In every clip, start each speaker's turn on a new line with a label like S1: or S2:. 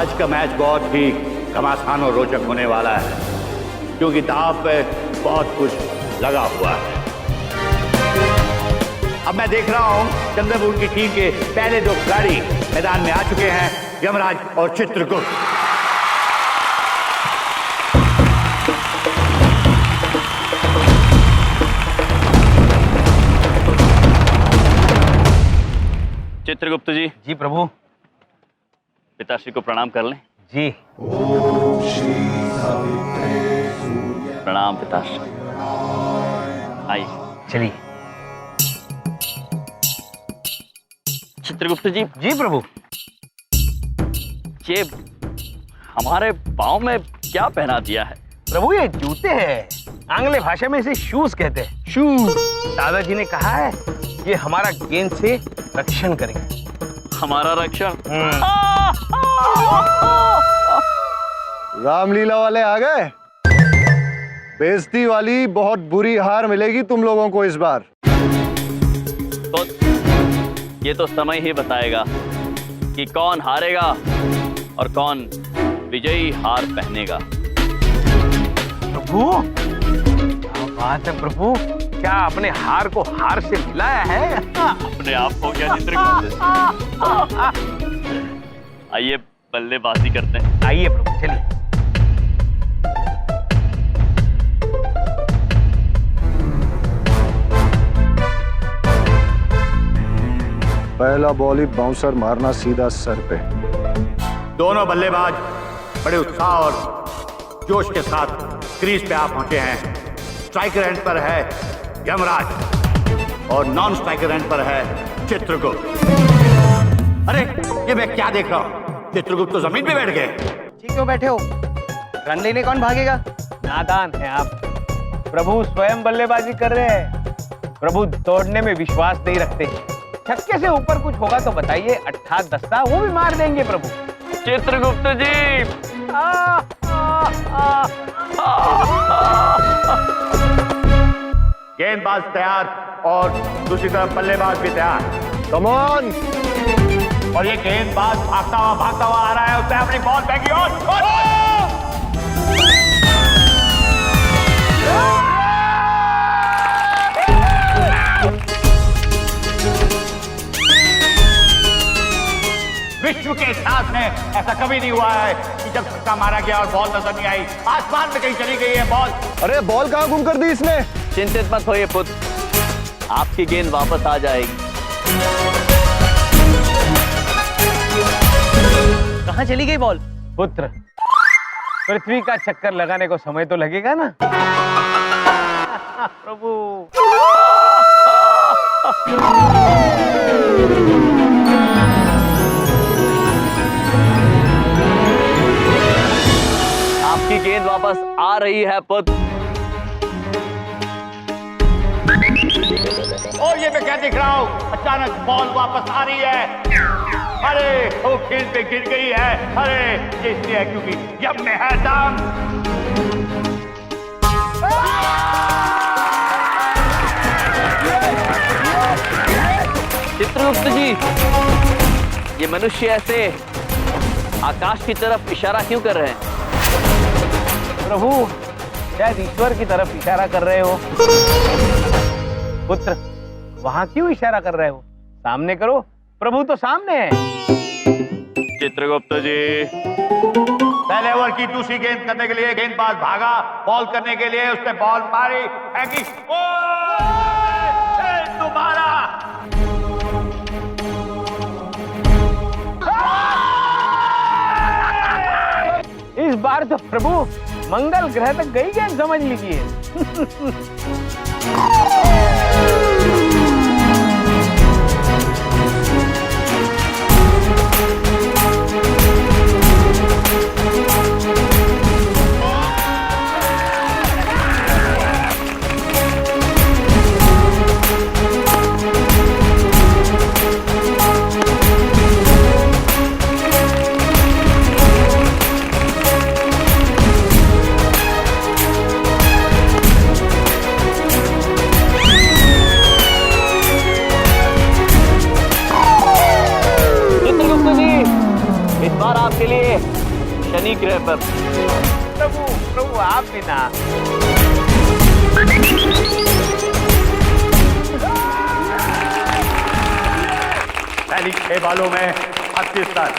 S1: आज का मैच बहुत ही घमासान और रोचक होने वाला है, क्योंकि दांव पे बहुत कुछ लगा हुआ है। अब मैं देख रहा हूं चंद्रपुर की टीम के पहले दो खिलाड़ी मैदान में आ चुके हैं, यमराज और चित्रगुप्त।
S2: चित्रगुप्त जी।
S3: जी प्रभु।
S2: पिताश्री को प्रणाम कर लें।
S3: जी।
S2: प्रणाम पिताश्री। आइए
S3: चलिए।
S2: चित्रगुप्त जी।
S3: जी प्रभु।
S2: ये हमारे पाँव में क्या पहना दिया है?
S3: प्रभु ये जूते हैं, आंग्ल भाषा में इसे शूज कहते हैं। शूज। दादाजी ने कहा है ये हमारा गेंद से रक्षण करेंगे।
S2: हमारा रक्षण?
S4: रामलीला वाले आ गए। बेइज्जती वाली बहुत बुरी हार मिलेगी तुम लोगों को इस बार।
S2: तो ये तो समय ही बताएगा कि कौन हारेगा और कौन विजयी हार पहनेगा।
S3: प्रभु क्या बात है प्रभु, क्या अपने हार को हार से मिलाया है?
S2: अपने आप को क्या चित्रगुप्त? आइए बल्लेबाजी करते हैं।
S3: आइए प्रभु चलिए।
S4: पहला बॉल ही बाउंसर मारना सीधा सर पे।
S1: दोनों बल्लेबाज बड़े उत्साह और जोश के साथ क्रीज पे आ पहुंचे हैं। स्ट्राइकर एंड पर है यमराज और नॉन स्ट्राइकर एंड पर है चित्रगुप्त। अरे ये मैं क्या देख रहा हूं? चित्रगुप्त तो जमीन पे बैठ गए।
S5: ठीक क्यों बैठे हो? रन लेने कौन भागेगा?
S3: नादान है आप। प्रभु स्वयं बल्लेबाजी कर रहे हैं। प्रभु दौड़ने में विश्वास नहीं रखते। छक्के से ऊपर कुछ होगा तो बताइए, अट्ठा दस्ता वो भी मार देंगे प्रभु।
S2: चित्रगुप्त जी।
S1: गेंदबाज तैयार और दूसरी तरफ बल्लेबाज भी तैयार।
S4: Come on.
S1: और ये गेंदबाज भागता हुआ आ रहा है, उसने अपनी बॉल फेंकी और विश्व के इतिहास में ऐसा कभी नहीं हुआ है कि जब छक्का मारा गया और बॉल नजर नहीं आई, आसमान में कहीं चली गई है बॉल।
S4: अरे बॉल कहाँ गुम कर दी इसने?
S2: चिंतित मत होइए पुत्र, आपकी गेंद वापस आ जाएगी।
S5: कहाँ चली गई बॉल?
S3: पुत्र पृथ्वी का चक्कर लगाने को समय तो लगेगा ना। प्रभु
S2: आपकी गेंद वापस आ रही है पुत्र।
S1: और ये मैं क्या देख रहा हूँ? अचानक बॉल वापस आ रही है। अरे वो खेल पे गिर गई है। अरे ये इसलिए है क्योंकि यम में है दाम।
S2: चित्रगुप्त जी, ये मनुष्य ऐसे आकाश की तरफ इशारा क्यों कर रहे हैं?
S3: प्रभु शायद ईश्वर की तरफ इशारा कर रहे हो। पुत्र वहां क्यों इशारा कर रहे हो? सामने करो, प्रभु तो सामने है।
S2: चित्रगुप्त जी।
S1: पहले ओवर की दूसरी गेंद करने के लिए गेंदबाज भागा बॉल करने के लिए, उसने बॉल मारी, फेंकी, दोबारा।
S3: इस बार तो प्रभु मंगल ग्रह तक गई गेंद, समझ लीजिए।
S2: शनि ग्रह पर।
S3: प्रभु प्रभु आप भी ना।
S1: पहली 6 बॉलों में 36 रन।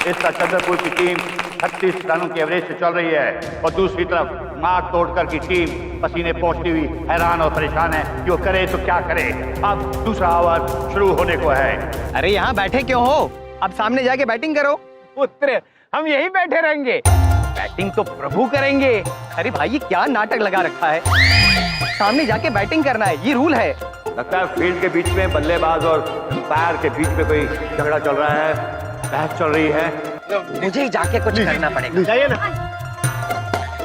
S1: इस तरह चंद्रपुर की टीम 36 रनों के एवरेज से चल रही है और दूसरी तरफ मार तोड़कर की टीम पसीने पोंछती हुई हैरान और परेशान है कि वो करे तो क्या करे। अब दूसरा ओवर शुरू होने को है।
S5: अरे यहाँ बैठे क्यों हो? अब सामने जाके बैटिंग करो।
S3: पुत्र हम यहीं बैठे रहेंगे, बैटिंग तो प्रभु करेंगे।
S5: अरे भाई ये क्या नाटक लगा रखा है? सामने जाके बैटिंग करना है, ये रूल है।
S1: लगता है फील्ड के बीच में बल्लेबाज और अंपायर के बीच में कोई झगड़ा चल रहा है, बहस चल रही है।
S5: मुझे ही जाके कुछ करना पड़ेगा।
S3: जाइए ना।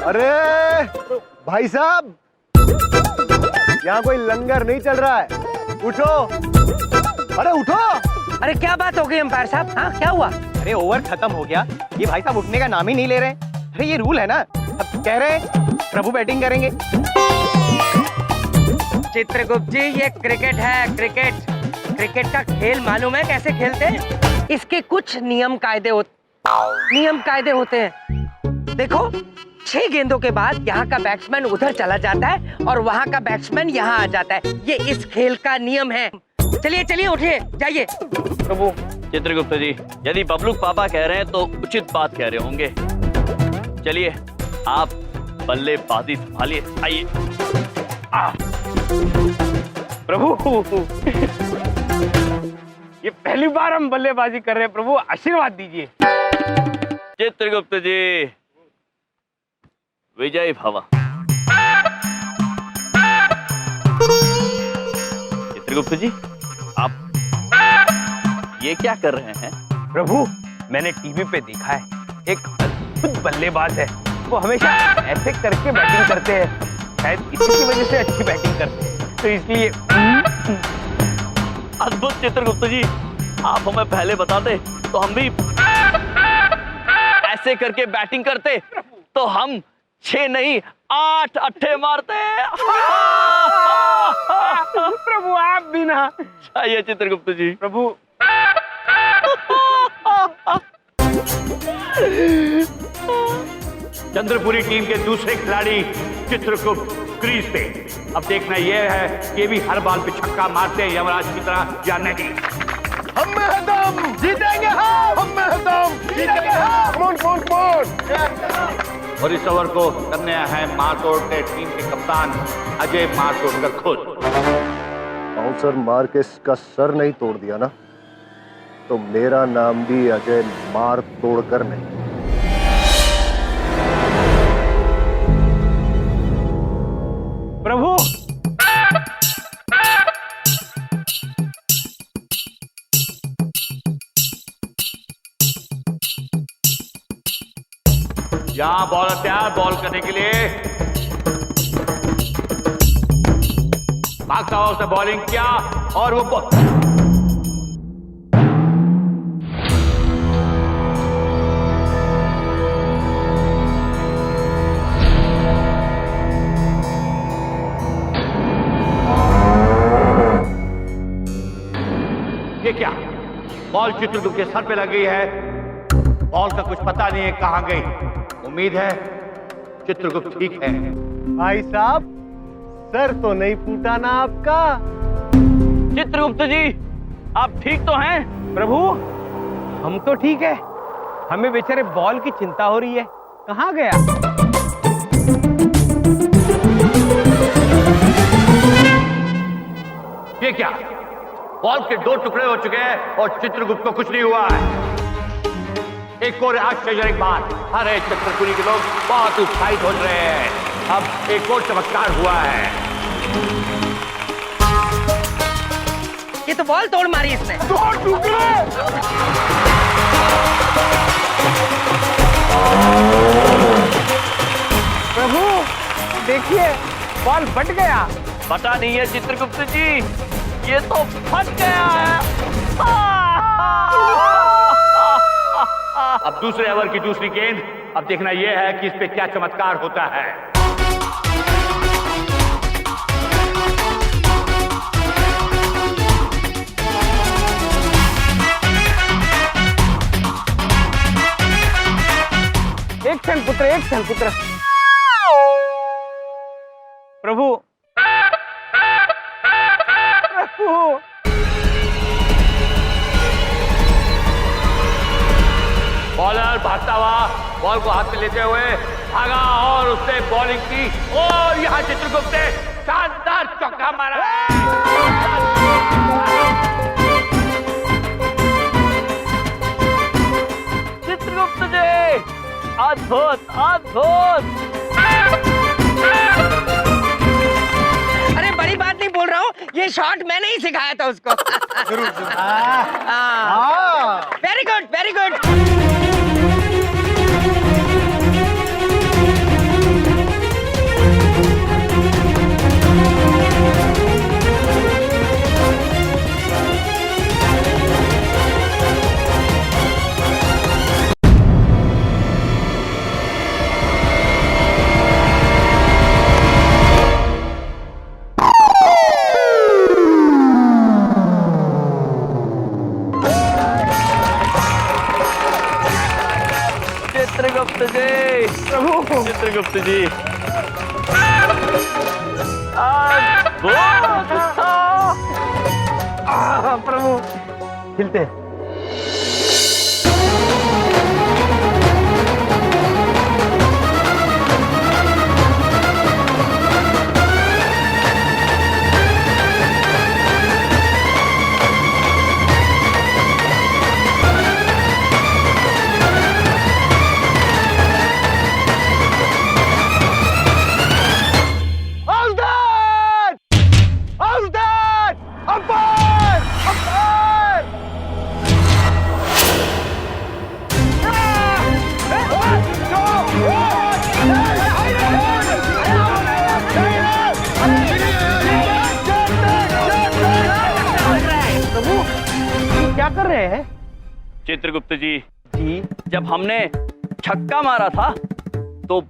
S4: अरे भाई साहब, यहाँ कोई लंगर नहीं चल रहा है, उठो। अरे उठो।
S5: अरे क्या बात हो गई अंपायर साहब? हाँ क्या हुआ? अरे ओवर खत्म हो गया, ये भाई साहब उठने का नाम ही नहीं ले रहे। अरे ये रूल है ना, अब कह रहे हैं प्रभु बैटिंग करेंगे।
S6: चित्रगुप्त जी ये क्रिकेट है, क्रिकेट। क्रिकेट का खेल मालूम है कैसे खेलते हैं? इसके कुछ नियम कायदे होते हैं। देखो 6 गेंदों के बाद यहाँ का बैट्समैन उधर चला जाता है और वहाँ का बैट्समैन यहाँ आ जाता है। ये इस खेल का नियम है। चलिए चलिए उठिए, जाइए।
S3: प्रभु
S2: चित्रगुप्त जी, यदि बबलू पापा कह रहे हैं तो उचित बात कह रहे होंगे। चलिए आप बल्लेबाजी संभालिए, आइए।
S3: प्रभु ये पहली बार हम बल्लेबाजी कर रहे हैं, प्रभु आशीर्वाद दीजिए।
S2: चित्रगुप्त जी विजय भव। चित्रगुप्त जी आप ये क्या कर रहे हैं?
S3: प्रभु मैंने टीवी पे देखा है, एक अद्भुत बल्लेबाज है, वो हमेशा ऐसे करके बैटिंग करते हैं। शायद इसी की वजह से अच्छी बैटिंग करते हैं, तो इसलिए।
S2: अद्भुत चित्रगुप्त जी, आप हमें पहले बताते तो हम भी ऐसे करके बैटिंग करते, तो हम 6 नहीं 8 अट्ठे मारते।
S3: प्रभु आप भी ना।
S2: आइए चित्रगुप्त जी।
S3: प्रभु
S1: चंद्रपुरी टीम के दूसरे खिलाड़ी चित्रगुप्त क्रीज पे। अब देखना यह है कि ये भी हर बॉल पे छक्का मारते हैं यमराज की तरह या नहीं।
S4: हम में है दम, जीतेंगे हम में है दम, जीतेंगे हम। Come on, come on, come on.
S1: और इस ओवर को करने हैं मारतोड़ के टीम के कप्तान अजय मारतोड़कर खुद।
S4: बाउंसर मार के इसका सर नहीं तोड़ दिया ना, तो मेरा नाम भी अजय मार तोड़कर नहीं।
S3: प्रभु
S1: यहाँ बॉलर तैयार बॉल करने के लिए। भागता हुआ उसने बॉलिंग किया और वो ये क्या, बॉल चित्रगुप्त के सर पे लगी है। बॉल का कुछ पता नहीं है कहां गई। उम्मीद है चित्रगुप्त ठीक है।
S4: भाई साहब, सर तो नहीं फूटा ना आपका?
S2: चित्रगुप्त जी आप ठीक तो हैं?
S3: प्रभु हम तो ठीक है, हमें बेचारे बॉल की चिंता हो रही है, कहाँ गया?
S1: ये क्या, बॉल के 2 टुकड़े हो चुके हैं और चित्रगुप्त को कुछ नहीं हुआ है। एक और आश्चर्यजनक बात, अरे चित्रपुरी के लोग बहुत उत्साहित हो रहे हैं। अब एक और चमत्कार हुआ है।
S6: ये तो बॉल तोड़ मारी इसने।
S4: 2 टुकड़े।
S3: प्रभु देखिए बॉल फट गया।
S2: पता नहीं है चित्रगुप्त जी, ये तो फट गया है।
S1: अब दूसरे ओवर की दूसरी गेंद। अब देखना यह है कि इस पे क्या चमत्कार होता है।
S3: एक स्ट्रेट चल पुत्र। प्रभु प्रभु
S2: बॉलर भागता हुआ बॉल को हाथ में लेते हुए भागा और उसने बॉलिंग की और यहाँ चित्रगुप्त ने शानदार चौका मारा है। चित्रगुप्त जी अद्भुत अद्भुत।
S6: अरे बड़ी बात नहीं बोल रहा हूँ, ये शॉट मैंने ही सिखाया था उसको। Very good very good.
S2: Chitragupta ji प्रभु चित्रगुप्त जी
S3: प्रभु खिलते। क्या कर रहे हैं
S2: चित्रगुप्त जी
S3: जी?
S2: जब हमने छक्का मारा था तो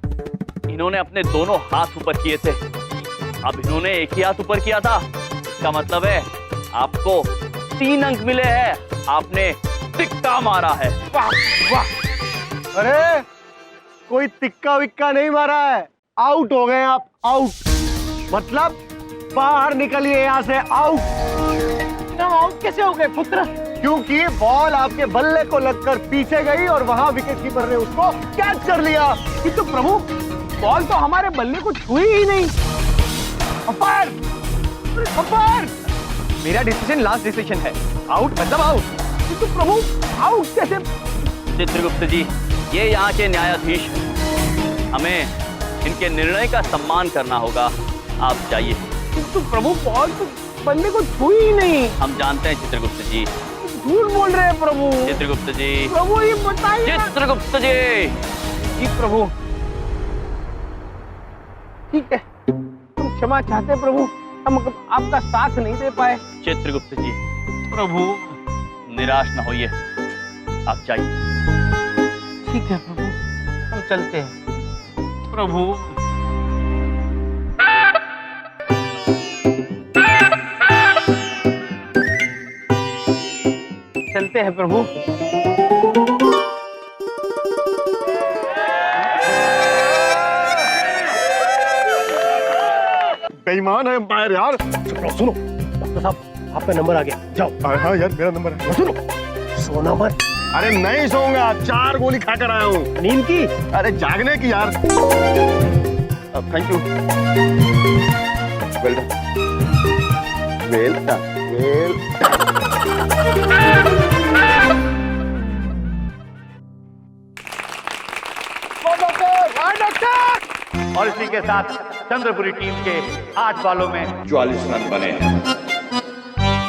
S2: इन्होंने अपने दोनों हाथ ऊपर किए थे। अब इन्होंने एक ही हाथ ऊपर किया था, इसका मतलब है आपको 3 अंक मिले हैं। आपने तिक्का मारा है।
S3: वाह वाह। अरे कोई तिक्का विक्का नहीं मारा है, आउट हो गए आप, आउट। मतलब बाहर निकलिए यहाँ से, आउट। आउट कैसे हो गए पुत्र? क्योंकि बॉल आपके बल्ले को लगकर पीछे गई और वहां विकेट कीपर ने उसको कैच कर लिया। किंतु प्रभु बॉल तो हमारे बल्ले को छुई ही नहीं। अंपायर, अंपायर,
S5: मेरा डिसीजन लास्ट डिसीजन है, आउट मतलब आउट।
S3: किंतु प्रभु आउट कैसे?
S2: चित्रगुप्त जी ये यहाँ के न्यायाधीश हैं, हमें इनके निर्णय का सम्मान करना होगा। आप जाइए।
S3: किंतु प्रभु बॉल तो बल्ले को छुई ही नहीं।
S2: हम जानते हैं चित्रगुप्त जी,
S3: झूठ बोल रहे हैं प्रभु।
S2: चित्रगुप्त जी
S3: प्रभु ये बताइए।
S2: चित्रगुप्त जी
S3: प्रभु ठीक है, हम क्षमा चाहते हैं प्रभु, हम आपका साथ नहीं दे पाए।
S2: चित्रगुप्त जी
S3: प्रभु
S2: निराश न होइए, आप जाइए।
S3: ठीक है प्रभु, हम चलते हैं। प्रभु चलते हैं प्रभु।
S4: बेईमान है अंपायर यार। सुनो डॉक्टर साहब, आपका नंबर आ गया, जाओ। हाँ यार मेरा नंबर है। सुनो, सोना मत। अरे नहीं सोऊंगा, 4 गोली खाकर आया हूँ। नींद की? अरे जागने की यार। Thank you. Well done, well done, well
S1: doctor. और इसी के साथ चंद्रपुरी टीम के 8 बॉलों में
S7: 44 रन बने हैं।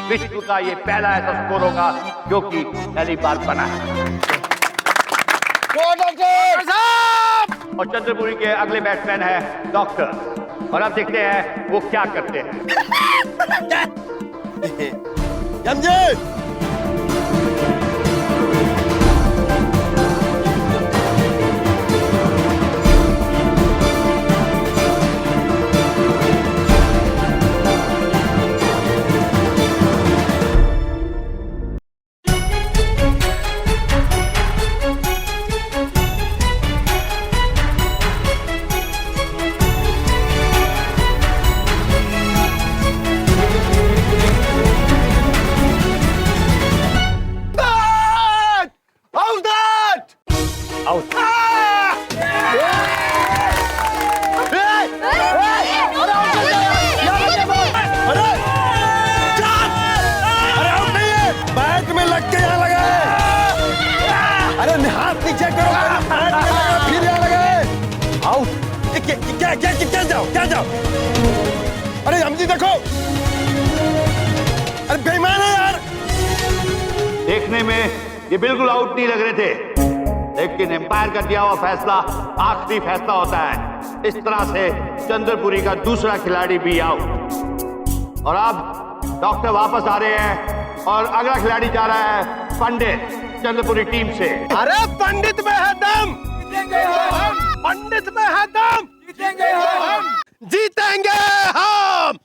S1: विश्व का ये पहला ऐसा स्कोर होगा जो कि पहली बार बना है। और चंद्रपुरी के अगले बैट्समैन है डॉक्टर, और अब देखते हैं वो क्या करते हैं।
S4: अरे हमजी देखो, अरे बेईमान है यार।
S1: देखने में ये बिल्कुल आउट नहीं लग रहे थे, लेकिन एम्पायर का दिया हुआ फैसला आखिरी फैसला होता है। इस तरह से चंद्रपुरी का दूसरा खिलाड़ी भी आउट। और अब डॉक्टर वापस आ रहे हैं और अगला खिलाड़ी जा रहा है पंडित चंद्रपुरी टीम से।
S4: अरे पंडित में है दम, पंडित में है दम, जीतेंगे हम।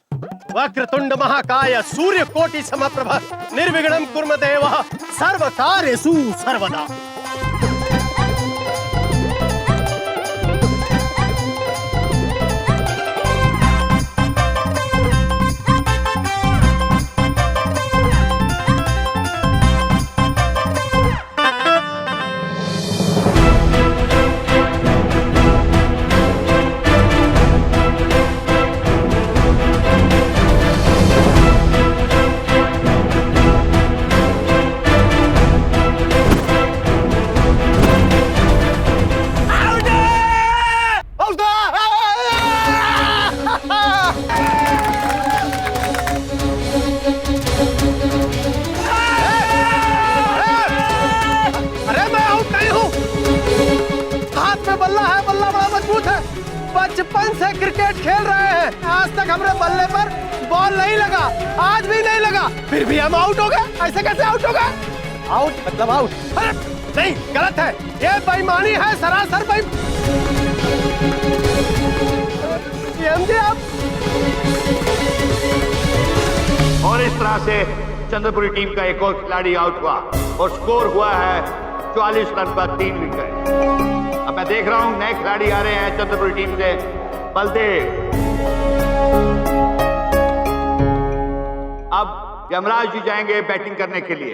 S4: वक्रतुंड महाकाय सूर्य कोटि समप्रभ निर्विघ्नं कुर्म देवः सर्व कार्येषु सर्वदा। बचपन से क्रिकेट खेल रहे हैं, आज तक हमरे बल्ले पर बॉल नहीं लगा, आज भी नहीं लगा, फिर भी हम आउट हो गए। ऐसे कैसे आउट हो गए? आउट मतलब आउट? अरे नहीं, गलत है, ये बेईमानी है, सरासर आप।
S1: और इस तरह से चंद्रपुरी टीम का एक और खिलाड़ी आउट हुआ और स्कोर हुआ है 44 रन पर 3 विकेट। अब मैं देख रहा हूं नए खिलाड़ी आ रहे हैं चंद्रपुरी टीम से। बलदेव, अब यमराज जी जाएंगे बैटिंग करने के लिए।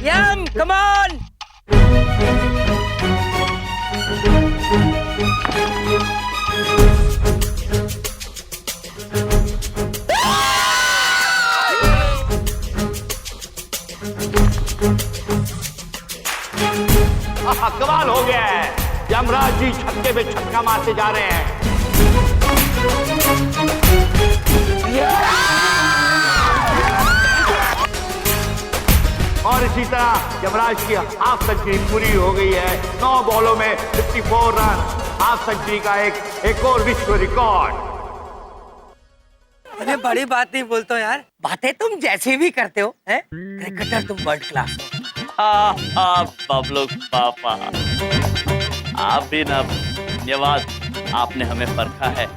S6: यम, कम ऑन।
S1: कमाल हो गया है, यमराज जी छक्के पे छक्का मारते जा रहे हैं। और इसी तरह यमराज की हाफ सेंचुरी पूरी हो गई है। 9 बॉलों में 54 रन, हाफ सेंचुरी का एक और विश्व रिकॉर्ड।
S6: अरे बड़ी बात नहीं बोलते हो यार, बातें तुम जैसे भी करते हो, हैं? क्रिकेटर तुम वर्ल्ड क्लास हो।
S2: बबलू पापा, आप भी ना, धन्यवाद, आपने हमें परखा है।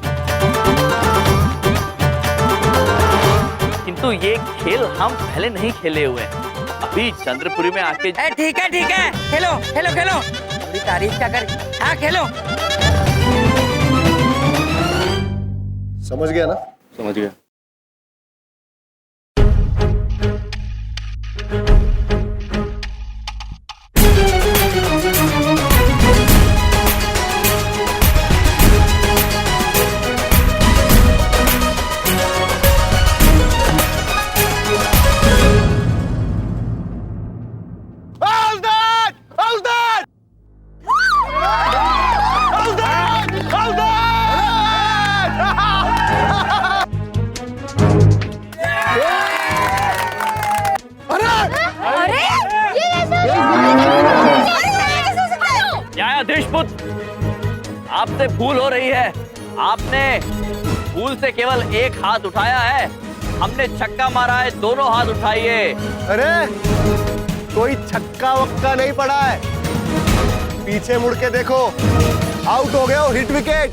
S2: किंतु ये खेल हम पहले नहीं खेले हुए, अभी चंद्रपुरी में आके।
S6: ठीक है, खेलो खेलो खेलो, थोड़ी तारीफ क्या कर। हाँ खेलो।
S4: समझ गया ना?
S2: समझ गया। आपसे भूल हो रही है, आपने भूल से केवल एक हाथ उठाया है, हमने छक्का मारा है, दोनों हाथ उठाइए।
S3: अरे कोई छक्का वक्का नहीं पड़ा है, पीछे मुड़ के देखो, आउट हो गए हो, हिट विकेट।